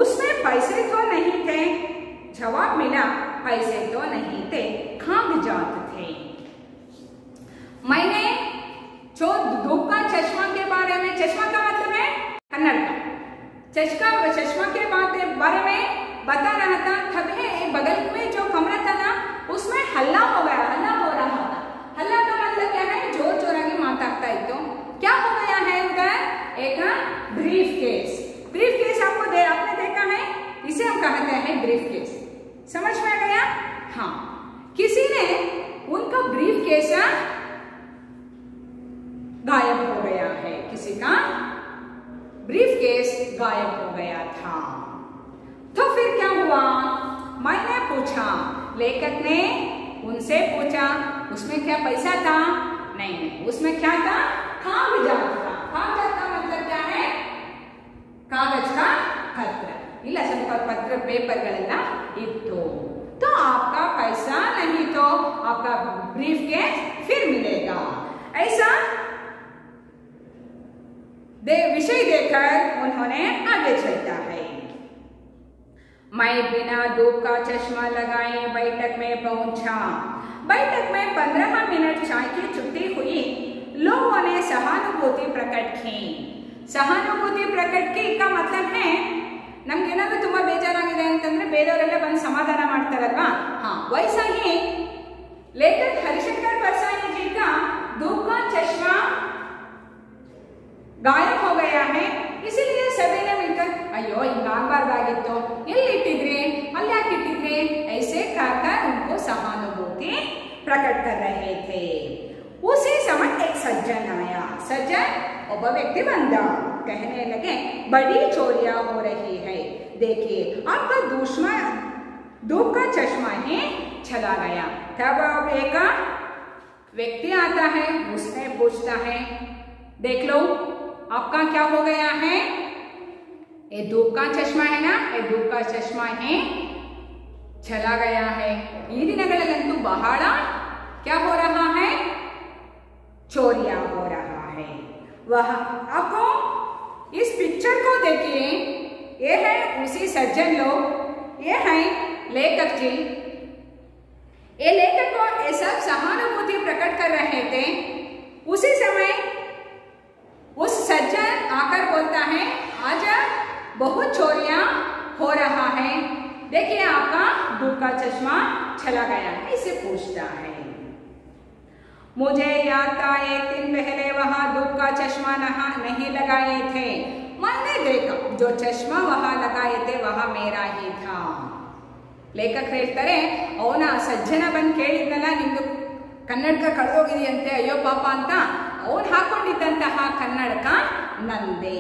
उसमें पैसे तो नहीं थे? जवाब मिला पैसे तो नहीं थे, कागजात थे. मैंने जो धूप का चश्मा के बारे में, चश्मा का मतलब है कन्नड़ का, चश्मा के बारे में बता रहा था. तभी बगल में जो कमरा था ना, उसमें हल्ला हो रहा था. हल्ला का मतलब क्या है? जोर जोराಗಿ ಮಾತಾಡ್ತಾ ಇತ್ತು. क्या हो गया है उधर? एक ब्रीफ केस. ब्रीफ केस आपने देखा है, इसे हम कहते हैं ब्रीफ केस. समझ में आ गया? हाँ, किसी ने उनका ब्रीफ केस गायब हो गया है. किसी का ब्रीफ केस गायब हो गया था. तो फिर क्या हुआ? मैंने पूछा, लेखक ने उनसे पूछा उसमें क्या पैसा था? नहीं, उसमें क्या था? कागजात था. कागजात का मतलब क्या है? कागज का पत्र. ಇಲ್ಲ, ಸ್ವಲ್ಪ ಪತ್ರ ಪೇಪರ್ಗಳೆಲ್ಲ ಇತ್ತು. तो आपका पैसा नहीं तो आपका ब्रीफ केस फिर मिलेगा. ऐसा विषय देकर उन्होंने आगे चलता है. मैं बिना धूप का चश्मा लगाए बैठक में पहुंचा. बैठक में 15 मिनट चाय की छुट्टी हुई. लोगों ने सहानुभूति प्रकट की. सहानुभूति प्रकट की का मतलब है, ನಮ್ಗೇನಾದ್ರೂ ತುಂಬಾ ಬೇಜಾರಾಗಿದೆ ಅಂತಂದ್ರೆ ಬೇರೆಯವರೆಲ್ಲ ಬಂದು ಸಮಾಧಾನ ಮಾಡ್ತಾರಲ್ವಾ. हाँ, वैसा ही लेखक हरिशंकर परसाई जी का धूप का चश्मा गायब हो गया है. इसीलिए सभी ने मिलकर अयो ಹಿಂಗಾಗಬಾರ್ದಾಗಿತ್ತು, ಎಲ್ಲಿ ಇಟ್ಟಿದ್ರಿ, ಅಲ್ಲಿ ಯಾಕೆ ಇಟ್ಟಿದ್ರಿ, ऐसे कहकर उनको सहानुभूति प्रकट कर रहे थे. उसी समय एक सज्जन आया. सज्जन ಒಬ್ಬ ವ್ಯಕ್ತಿ ಬಂದ. कहने लगे बड़ी चोरियां हो रही है, देखिए आपका धूप का चश्मा ही चला गया। तब अब एक व्यक्ति आता है, उसने पूछता है देख लो आपका क्या हो गया है, ये धूप का चश्मा है ना, ये धूप का चश्मा है चला गया है। ಈ ದಿನಗಳಲ್ಲಂತೂ ಬಹಳ क्या हो रहा है, चोरियां हो रहा है। वह आपको इस पिक्चर को देखिए, ये है उसी सज्जन लोग, ये है लेखक जी। ये लेखक को ये सब सहानुभूति प्रकट कर रहे थे। उसी समय उस सज्जन आकर बोलता है आज बहुत चोरियां हो रहा है, देखिए आपका धूप का चश्मा चला गया है। इसे पूछता है मुझे याद था एक दिन पहले वहां धूप का चश्मा नहीं लगाए थे, मैंने देखा जो चश्मा वहां लगाए थे वह मेरा ही था। ಲೇಖಕರು ಹೇಳ್ತಾರೆ ಅವನ ಸಜ್ಜನ ಬಂದು ಕೇಳಿದ್ನಲ್ಲ ನಿಮ್ದು ಕನ್ನಡಕ ಕಳೆದೋಗಿದೆಯಂತೆ ಅಯ್ಯೋ ಪಾಪ ಅಂತ, ಅವನು ಹಾಕೊಂಡಿದ್ದಂತಹ ಕನ್ನಡಕ ನಂದೇ।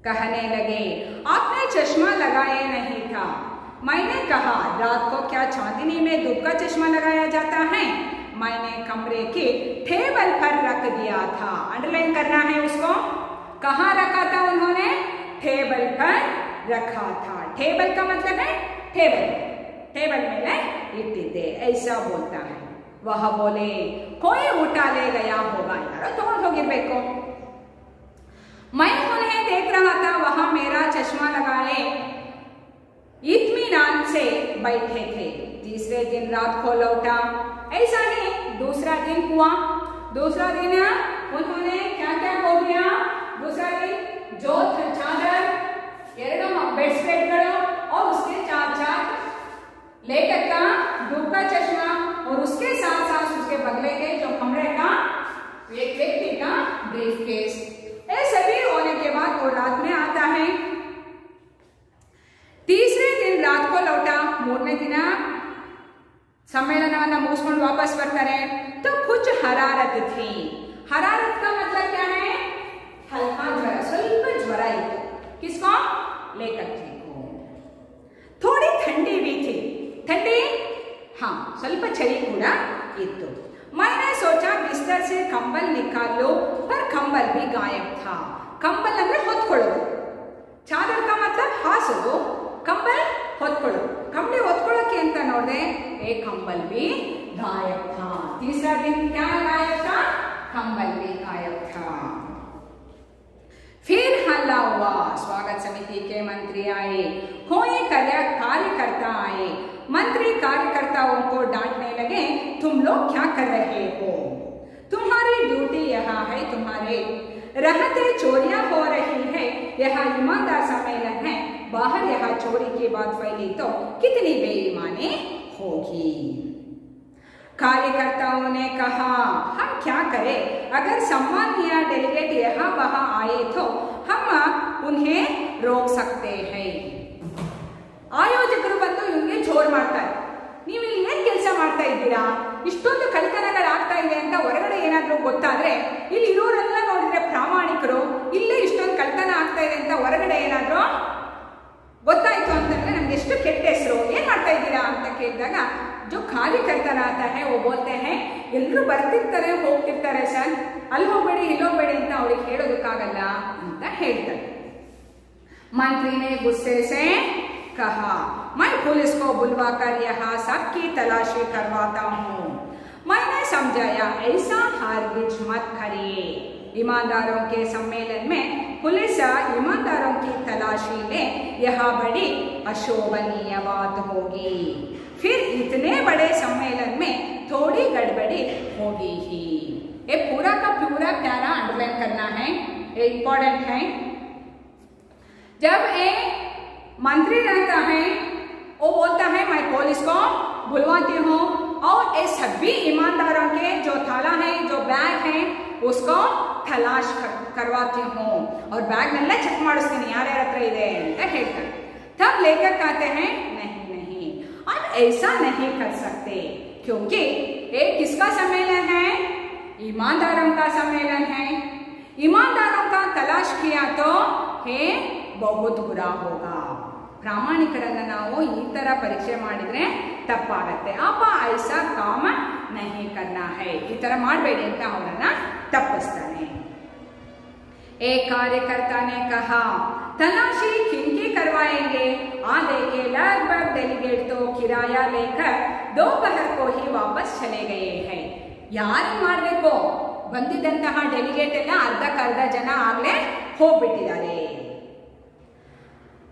कहने लगे आपने चश्मा लगाया नहीं था, मैंने कहा रात को क्या चांदनी में धूप का चश्मा लगाया जाता है, मैंने कमरे के टेबल पर रख दिया था। अंडरलाइन करना है उसको, कहाँ रखा था उन्होंने, टेबल पर रखा था। टेबल का मतलब है टेबल, टेबल में इट्टिद्दे, ऐसा बोलता है। वह बोले कोई उठा ले गया होगा, यारो तोड़ होगिरबेको। मैं उन्हें देख रहा था, वहां मेरा चश्मा लगाए इत्मीनान से बैठे थे। तीसरे दिन रात को लौटा, ऐसा ही दूसरा दिन हुआ। दूसरा दिन उन्होंने क्या क्या हो गया, दूसरा दिन जो चादर बेडशीट और उसके चार लेकर का धूप का चश्मा और उसके साथ साथ उसके बगले के जो कमरे का एक व्यक्ति का ब्रीफकेस, ये सभी होने के बाद वो रात में आता है। तीसरे दिन रात को लौटा, ಮೂರನೇ ದಿನ सम्मेलनವನ್ನು ಮುಗಿಸ್ಕೊಂಡು ವಾಪಸ್ ಬರ್ತಾರೆ। तो कुछ हरारत थी, हरारत का मतलब क्या है, हल्का ज्वर, ಸ್ವಲ್ಪ ज्वर इತ್ತು। किसको, लेखक जी को। थोड़ी ठंडी भी थी, ठंडी हाँ ಸ್ವಲ್ಪ ಚಳಿ ಕೂಡ ಇತ್ತು। मैंने सोचा बिस्तर से कंबल निकाल लो, पर कंबल भी गायब था। कंबल ಅಂದ್ರೆ ಹೊತ್ಕೊಳ್ಳೋದು, ಚಾದರ್ का मतलब ಹಾಸೋದು, कंबल ಹೊತ್ಕೊಳ್ಳೋದು। कंबल ಹೊತ್ಕೊಳ್ಳೋಕೆ ಅಂತ ನೋಡಿದೆ, एक कंबल भी गायब था। तीसरा दिन क्या गायब था, कंबल भी गायब था। फिर हल्ला हुआ, स्वागत समिति के मंत्री आए, कोई कार्यकर्ता आए। मंत्री कार्यकर्ताओं को डांटने लगे, तुम लोग क्या कर रहे हो, तुम्हारी ड्यूटी यहाँ है, तुम्हारे रहते चोरियां हो रही है, यह ईमानदार सम्मेलन है, बाहर यहाँ चोरी की बात फैली तो कितनी बेईमानी होगी। कार्यकर्ताओं ने कहा हम क्या करें, अगर सम्मानीय डेलीगेट यहाँ वहां आए तो हम उन्हें रोक सकते हैं। ಆಯೋಜಕರು ಬಂದು ಇವ್ರಿಗೆ ಜೋರ್ ಮಾಡ್ತಾರೆ, ನೀವು ಇಲ್ಲಿ ಏನ್ ಕೆಲಸ ಮಾಡ್ತಾ ಇದ್ದೀರಾ, ಇಷ್ಟೊಂದು ಕಳ್ತನಗಳಾಗ್ತಾ ಇದೆ ಅಂತ ಹೊರಗಡೆ ಏನಾದ್ರೂ ಗೊತ್ತಾದ್ರೆ, ಇಲ್ಲಿ ಇರೋರೆಲ್ಲ ನೋಡಿದ್ರೆ ಪ್ರಾಮಾಣಿಕರು, ಇಲ್ಲೇ ಇಷ್ಟೊಂದು ಕಳ್ತನ ಆಗ್ತಾ ಇದೆ ಅಂತ ಹೊರಗಡೆ ಏನಾದ್ರೂ ಗೊತ್ತಾಯ್ತು ಅಂತಂದ್ರೆ ನಮ್ಗೆ ಎಷ್ಟು ಕೆಟ್ಟ ಹೆಸರು, ಏನ್ ಮಾಡ್ತಾ ಇದ್ದೀರಾ ಅಂತ ಕೇಳಿದಾಗ जो कार्यकर्ता रहता है वो बोलते हैं ಎಲ್ಲರೂ ಬರ್ತಿರ್ತಾರೆ ಹೋಗ್ತಿರ್ತಾರೆ ಸರ್, ಅಲ್ಲಿ ಹೋಗಬೇಡಿ ಇಲ್ಲಿ ಹೋಗಬೇಡಿ ಅಂತ ಅವ್ರಿಗೆ ಹೇಳೋದಕ್ಕಾಗಲ್ಲ ಅಂತ ಹೇಳ್ತಾರೆ। मंत्री ने गुस्से से कहा मैं पुलिस को बुलवाकर यहाँ सबकी तलाशी करवाता हूँ। मैंने समझाया ऐसा हरगिज मत करिए, ईमानदारों के सम्मेलन में पुलिस ईमानदारों की तलाशी ले, यह बड़ी अशोभनीय बात होगी, फिर इतने बड़े सम्मेलन में थोड़ी गड़बड़ी होगी ही। ये पूरा का पूरा प्यारा अंडरलाइन करना है, ये इंपॉर्टेंट है। जब एक मंत्री रहता है वो बोलता है मैं पुलिस को बुलवाती हूँ और ये सभी ईमानदारों के जो थाला है, जो बैग है, उसको तलाश करवाती हूँ और बैग नल्ला चेक ಮಾಡಿಸ್ತೀನಿ ಯಾರ್ಯಾರ ಹತ್ರ ಇದೆ ಅಂತ ಹೇಳ್ತಾರೆ। तब लेकर कहते हैं नहीं नहीं आप ऐसा नहीं कर सकते, क्योंकि ये किसका सम्मेलन है, ईमानदारों का सम्मेलन है। ईमानदारों का तलाश किया तो हे बहुत बुरा होगा. ಪ್ರಾಮಾಣಿಕರನ್ನ ನಾವು ಈ ತರ ಪರೀಕ್ಷೆ ಮಾಡಿದ್ರೆ ತಪ್ಪಾಗತ್ತೆ. ಅಪ ಐಸಾ ಕಾಮ ನಹಿ ಕರ್ನಾ ಹೈ, ಈ ತರ ಮಾಡಬೇಡಿ ಅಂತ ಅವರನ್ನ ತಪ್ಪಿಸ್ತಾನೆ. एक कार्यकर्ता ने कहा तलाशी किनकी करवाएंगे, आधे के लगभग डेलीगेट तो किराया लेकर दोपहर को ही वापस चले गए हैं. ಯಾರು ಮಾಡಬೇಕು, ಬಂದಿದ್ದಂತಹ ಡೆಲಿಗೇಟ್ ಎಲ್ಲ ಅರ್ಧಕ್ಕರ್ಧ ಜನ ಆಗ್ಲೇ ಹೋಗ್ಬಿಟ್ಟಿದ್ದಾರೆ.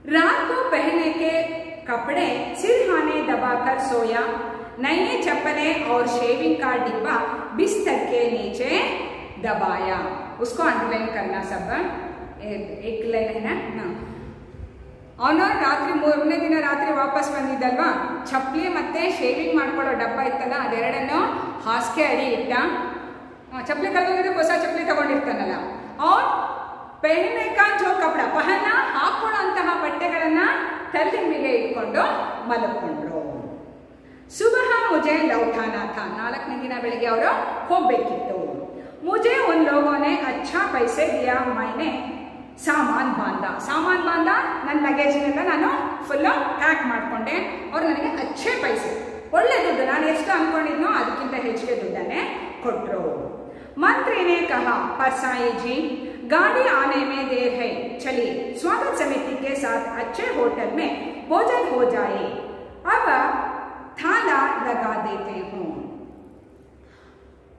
रात को पहने के कपड़े सिरहाने दबाकर सोया, नई चप्पलें और शेविंग का डिब्बा बिस्तर के नीचे दबाया. उसको अंडरलाइन करना सब, एक लाइन है ना. ಅವನು ರಾತ್ರಿ 3ನೇ ದಿನ ರಾತ್ರಿ ವಾಪಸ್ ಬಂದಿದ್ದಲ್ವಾ, ಚಪ್ಪಲಿ ಮತ್ತೆ ಶೇವಿಂಗ್ ಮಾಡ್ಕೊಳ್ಳೋ ಡಬ್ಬ ಇತ್ತಲ್ಲ ಅದೆರಡನ್ನು ಹಾಸಿಗೆ ಅಡಿ ಇಟ್ಟ. ಚಪ್ಪಲಿ ಕಲ್ಕೋಗಿದ್ರೆ ಹೊಸ ಚಪ್ಪಲಿ ತಗೊಂಡಿರ್ತಾನಲ್ಲ, ಅವ್ರು ಪೆಹನೆ ಕಾ ಜೋ ಕಪಡ ಪಹನ ಹಾಕೊಳ್ಳುವಂತಹ ಬಟ್ಟೆಗಳನ್ನ ತಲೆದಿಂಬಿಗೆ ಇಟ್ಕೊಂಡು ಮಲಕೊಂಡ್ರು. ಸುಬಹ ಮುಜೆ ಲೌಟಾನಾ ಥಾ, 4ನೇ ದಿನ ಬೆಳಿಗ್ಗೆ ಅವರು ಹೋಗ್ಬೇಕಿತ್ತು. मुझे उन लोगों ने अच्छा पैसे दिया, मैंने सामान बांधा. सामान बांधा, ನನ್ನ ಲಗೇಜ್ನೆಲ್ಲ ನಾನು ಫುಲ್ಲು ಪ್ಯಾಕ್ ಮಾಡಿಕೊಂಡೆ. ಅವ್ರು ನನಗೆ ಅಚ್ಚೆ ಪೈಸೆ, ಒಳ್ಳೆ ದುಡ್ಡು, ನಾನು ಎಷ್ಟು ಅನ್ಕೊಂಡಿದ್ನೋ ಅದಕ್ಕಿಂತ ಹೆಚ್ಚಿಗೆ ದುಡ್ಡನ್ನೇ ಕೊಟ್ಟರು. मंत्री ने कहा परसाई जी गाड़ी आने में देर है, चलिए स्वागत समिति के साथ अच्छे होटल में भोजन हो जाए, अब थाला लगा देते हूँ.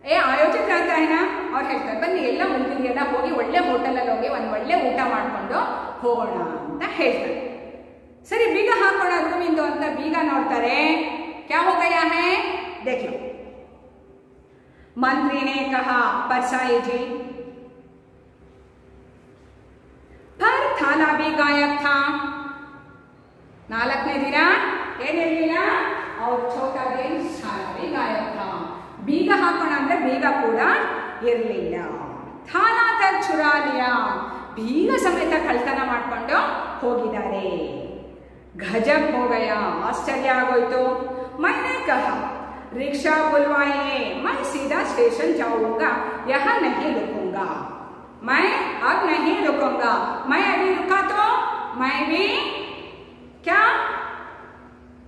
ಏ ಆಯೋಜಕ रहता है ना, ಅವ್ರು ಹೇಳ್ತಾರೆ ಬನ್ನಿ ಎಲ್ಲ ಉಳಿದಿದೆಯಲ್ಲ ಹೋಗಿ ಒಳ್ಳೆ ಹೋಟೆಲಲ್ಲಿ ಹೋಗಿ ಒಂದು ಒಳ್ಳೆ ಊಟ ಮಾಡಿಕೊಂಡು ಹೋಗೋಣ ಅಂತ ಹೇಳ್ತಾರೆ. ಸರಿ ಬೀಗ ಹಾಕೋಣ ರೂಮಿಂದು ಅಂತ ಬೀಗ ನೋಡ್ತಾರೆ. ಕ್ಯಾ ಹೋ ಗಯಾ ಹೈ ದೇಖ್ ಲೋ. मंत्री ने कहा परसाई जी, पर थाला भी गायब था. 4ನೇ ದಿನ ಏನಿರಲಿಲ್ಲ, और छोटा दिन थाला भी गायब था. ಬೀಗ ಹಾಕೋಣ ಅಂದ್ರೆ ಬೀಗ ಕೂಡ ಇರಲಿಲ್ಲ. ಥಾಲಾ ತಕ್ ಚುರಾ ಲಿಯಾ, ಬೀಗ ಸಮೇತ ಕಳ್ತನ ಮಾಡ್ಕೊಂಡು ಹೋಗಿದ್ದಾರೆ. ಗಜಬ್ ಹೋ ಗಯಾ, ಆಶ್ಚರ್ಯ ಆಗೋಯ್ತು. मैंने कहा रिक्शा बुलवाइए, मैं सीधा स्टेशन जाऊंगा, यहाँ नहीं रुकूंगा. मैं अब नहीं रुकूंगा, मैं अभी रुका तो मैं भी क्या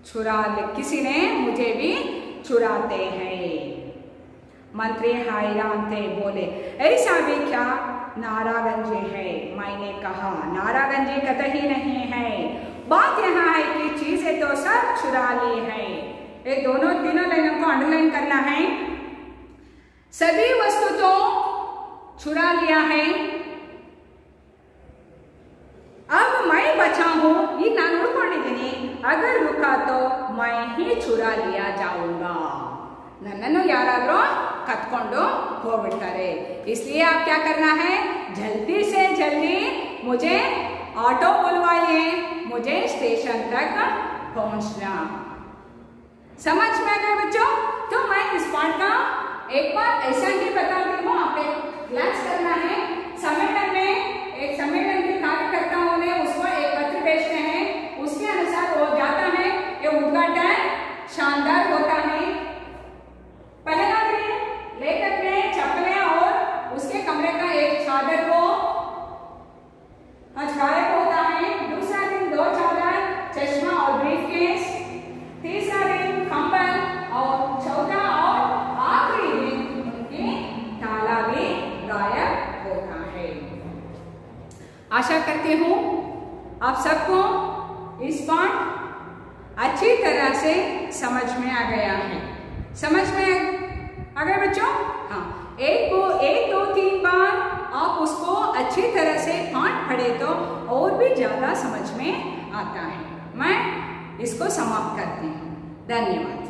चुरा ले, किसी ने मुझे भी चुराते हैं. मंत्री हैरान थे, बोले ऐसा भी क्या नारागंजी है. मैंने कहा नारागंजी कतई नहीं है, बात यहाँ है कि चीजें तो सब चुरा ली है. ये दोनों तीनों लाइनों को अंडरलाइन करना है. सभी वस्तु तो चुरा लिया है, अब मैं बचा हूं, ये ನಾನು ಉಳ್ಕೊಂಡಿದ್ದೀನಿ, अगर रुका तो मैं ही चुरा लिया जाऊंगा. ನನ್ನನ್ನು ಯಾರಾದ್ರೂ ಕತ್ಕೊಂಡು ಹೋಗ್ಬಿಡ್ತಾರೆ. इसलिए आप क्या करना है, जल्दी से जल्दी मुझे ऑटो बुलवाइए, मुझे स्टेशन तक पहुंचना. समझ में आ गए बच्चों? तो मैं इस पाठ का एक बार ऐसा ही बताती हूँ, आपको क्लास करना है. सम्मेलन में एक सम्मेलन के कार्यकर्ताओं ने उसको एक पत्र भेजते हैं, उसके अनुसार वो जाता है. ये उद्घाटन शानदार होता है. पहला दिन लेखक ने चप्पलें और उसके कमरे का एक चादर को गायब होता है. दूसरा दिन 2 चादर, चश्मा और ब्रीफकेस. तीसरा दिन कंबल, और चौथा और आखिरी दिन उनकी ताला भी गायब होता है. आशा करती हूँ आप सबको इस पाठ अच्छी तरह से समझ में आ गया है. समझ में आ गए बच्चों? हाँ, 1 2 3 बार आप उसको अच्छी तरह से पाठ पढ़े तो और भी ज्यादा समझ में आता है. मैं इसको समाप्त करती हूँ. धन्यवाद.